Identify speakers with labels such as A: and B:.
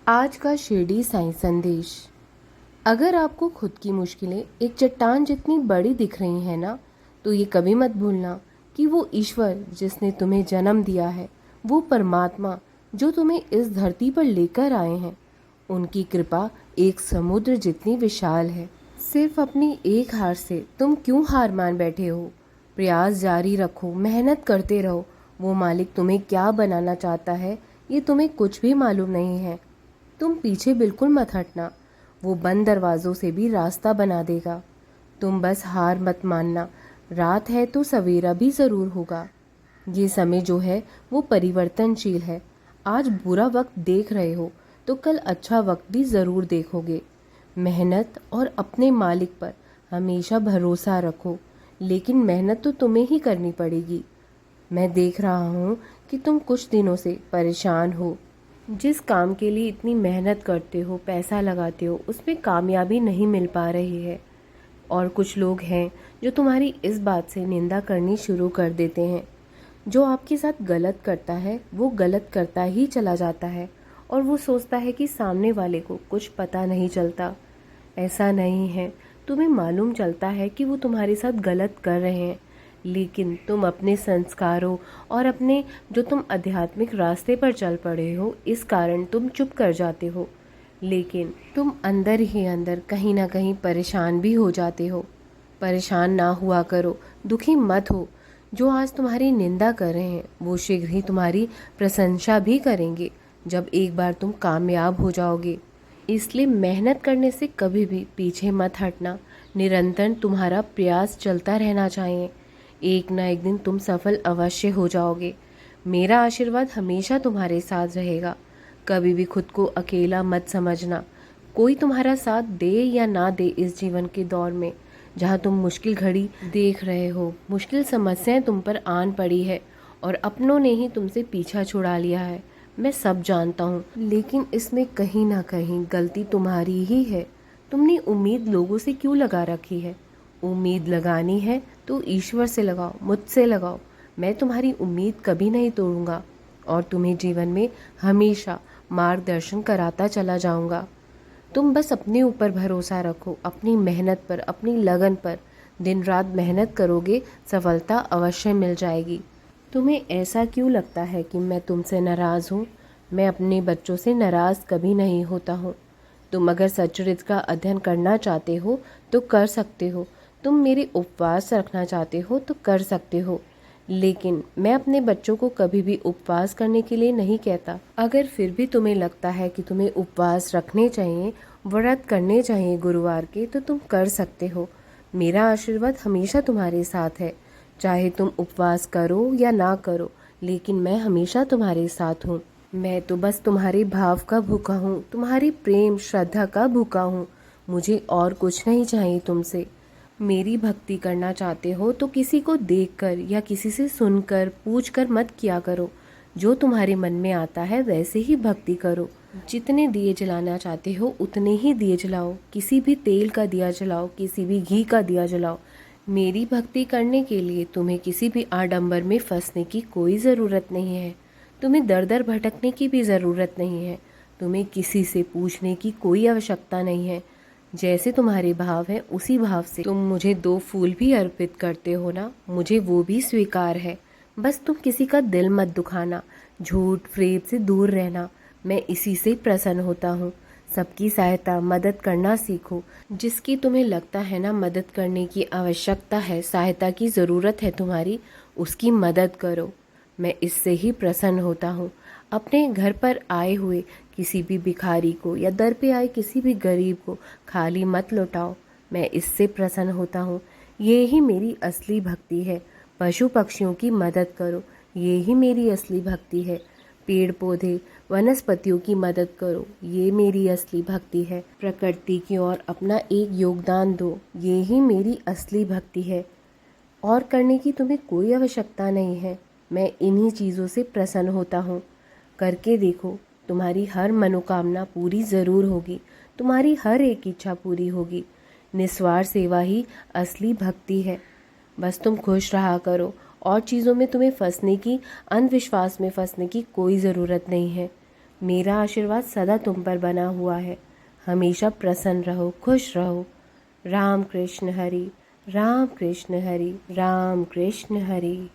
A: आज का शिरडी साईं संदेश। अगर आपको खुद की मुश्किलें एक चट्टान जितनी बड़ी दिख रही हैं ना, तो ये कभी मत भूलना कि वो ईश्वर जिसने तुम्हें जन्म दिया है, वो परमात्मा जो तुम्हें इस धरती पर लेकर आए हैं, उनकी कृपा एक समुद्र जितनी विशाल है। सिर्फ अपनी एक हार से तुम क्यों हार मान बैठे हो? प्रयास जारी रखो, मेहनत करते रहो। वो मालिक तुम्हें क्या बनाना चाहता है, ये तुम्हें कुछ भी मालूम नहीं है। तुम पीछे बिल्कुल मत हटना, वो बंद दरवाज़ों से भी रास्ता बना देगा। तुम बस हार मत मानना, रात है तो सवेरा भी ज़रूर होगा। ये समय जो है वो परिवर्तनशील है। आज बुरा वक्त देख रहे हो तो कल अच्छा वक्त भी ज़रूर देखोगे। मेहनत और अपने मालिक पर हमेशा भरोसा रखो, लेकिन मेहनत तो तुम्हें ही करनी पड़ेगी। मैं देख रहा हूँ कि तुम कुछ दिनों से परेशान हो। जिस काम के लिए इतनी मेहनत करते हो, पैसा लगाते हो, उसमें कामयाबी नहीं मिल पा रही है। और कुछ लोग हैं जो तुम्हारी इस बात से निंदा करनी शुरू कर देते हैं। जो आपके साथ गलत करता है वो गलत करता ही चला जाता है और वो सोचता है कि सामने वाले को कुछ पता नहीं चलता। ऐसा नहीं है, तुम्हें मालूम चलता है कि वो तुम्हारे साथ गलत कर रहे हैं, लेकिन तुम अपने संस्कारों और अपने जो तुम आध्यात्मिक रास्ते पर चल पड़े हो, इस कारण तुम चुप कर जाते हो। लेकिन तुम अंदर ही अंदर कहीं ना कहीं परेशान भी हो जाते हो। परेशान ना हुआ करो, दुखी मत हो। जो आज तुम्हारी निंदा कर रहे हैं वो शीघ्र ही तुम्हारी प्रशंसा भी करेंगे जब एक बार तुम कामयाब हो जाओगे। इसलिए मेहनत करने से कभी भी पीछे मत हटना। निरंतर तुम्हारा प्रयास चलता रहना चाहिए। एक ना एक दिन तुम सफल अवश्य हो जाओगे। मेरा आशीर्वाद हमेशा तुम्हारे साथ रहेगा। कभी भी खुद को अकेला मत समझना। कोई तुम्हारा साथ दे या ना दे इस जीवन के दौर में, जहाँ तुम मुश्किल घड़ी देख रहे हो, मुश्किल समस्याएं तुम पर आन पड़ी है और अपनों ने ही तुमसे पीछा छुड़ा लिया है। मैं सब जानता हूँ, लेकिन इसमें कहीं ना कहीं गलती तुम्हारी ही है। तुमने उम्मीद लोगों से क्यों लगा रखी है? उम्मीद लगानी है तो ईश्वर से लगाओ, मुझसे लगाओ। मैं तुम्हारी उम्मीद कभी नहीं तोड़ूंगा और तुम्हें जीवन में हमेशा मार्गदर्शन कराता चला जाऊंगा। तुम बस अपने ऊपर भरोसा रखो, अपनी मेहनत पर, अपनी लगन पर। दिन रात मेहनत करोगे, सफलता अवश्य मिल जाएगी। तुम्हें ऐसा क्यों लगता है कि मैं तुमसे नाराज़ हूँ? मैं अपने बच्चों से नाराज़ कभी नहीं होता हूँ। तुम अगर सच्चरित्र का अध्ययन करना चाहते हो तो कर सकते हो। तुम मेरे उपवास रखना चाहते हो तो कर सकते हो, लेकिन मैं अपने बच्चों को कभी भी उपवास करने के लिए नहीं कहता। अगर फिर भी तुम्हें लगता है कि तुम्हें उपवास रखने चाहिए, व्रत करने चाहिए गुरुवार के, तो तुम कर सकते हो। मेरा आशीर्वाद हमेशा तुम्हारे साथ है। चाहे तुम उपवास करो या ना करो, लेकिन मैं हमेशा तुम्हारे साथ हूँ। मैं तो बस तुम्हारे भाव का भूखा हूँ, तुम्हारी प्रेम श्रद्धा का भूखा हूँ। मुझे और कुछ नहीं चाहिए तुमसे। मेरी भक्ति करना चाहते हो तो किसी को देखकर या किसी से सुनकर पूछकर मत किया करो। जो तुम्हारे मन में आता है वैसे ही भक्ति करो। जितने दिए जलाना चाहते हो उतने ही दिए जलाओ। किसी भी तेल का दिया जलाओ, किसी भी घी का दिया जलाओ। मेरी भक्ति करने के लिए तुम्हें किसी भी आडंबर में फंसने की कोई ज़रूरत नहीं है। तुम्हें दर दर भटकने की भी ज़रूरत नहीं है। तुम्हें किसी से पूछने की कोई आवश्यकता नहीं है। जैसे तुम्हारे भाव है उसी भाव से तुम मुझे 2 फूल भी अर्पित करते हो ना, मुझे वो भी स्वीकार है। बस तुम किसी का दिल मत दुखाना, झूठ फरेब से दूर रहना। मैं इसी से प्रसन्न होता हूँ। सबकी सहायता, मदद करना सीखो। जिसकी तुम्हें लगता है ना मदद करने की आवश्यकता है, सहायता की ज़रूरत है तुम्हारी, उसकी मदद करो। मैं इससे ही प्रसन्न होता हूँ। अपने घर पर आए हुए किसी भी भिखारी को या दर पे आए किसी भी गरीब को खाली मत लौटाओ। मैं इससे प्रसन्न होता हूँ। ये ही मेरी असली भक्ति है। पशु पक्षियों की मदद करो, ये ही मेरी असली भक्ति है। पेड़ पौधे वनस्पतियों की मदद करो, ये मेरी असली भक्ति है। प्रकृति की ओर अपना एक योगदान दो, ये ही मेरी असली भक्ति है। और करने की तुम्हें कोई आवश्यकता नहीं है। मैं इन्हीं चीज़ों से प्रसन्न होता हूँ। करके देखो, तुम्हारी हर मनोकामना पूरी ज़रूर होगी। तुम्हारी हर एक इच्छा पूरी होगी। निस्वार्थ सेवा ही असली भक्ति है। बस तुम खुश रहा करो और चीज़ों में तुम्हें फंसने की, अंधविश्वास में फंसने की कोई ज़रूरत नहीं है। मेरा आशीर्वाद सदा तुम पर बना हुआ है। हमेशा प्रसन्न रहो, खुश रहो। राम कृष्ण हरि, राम कृष्ण हरि, राम कृष्ण हरि।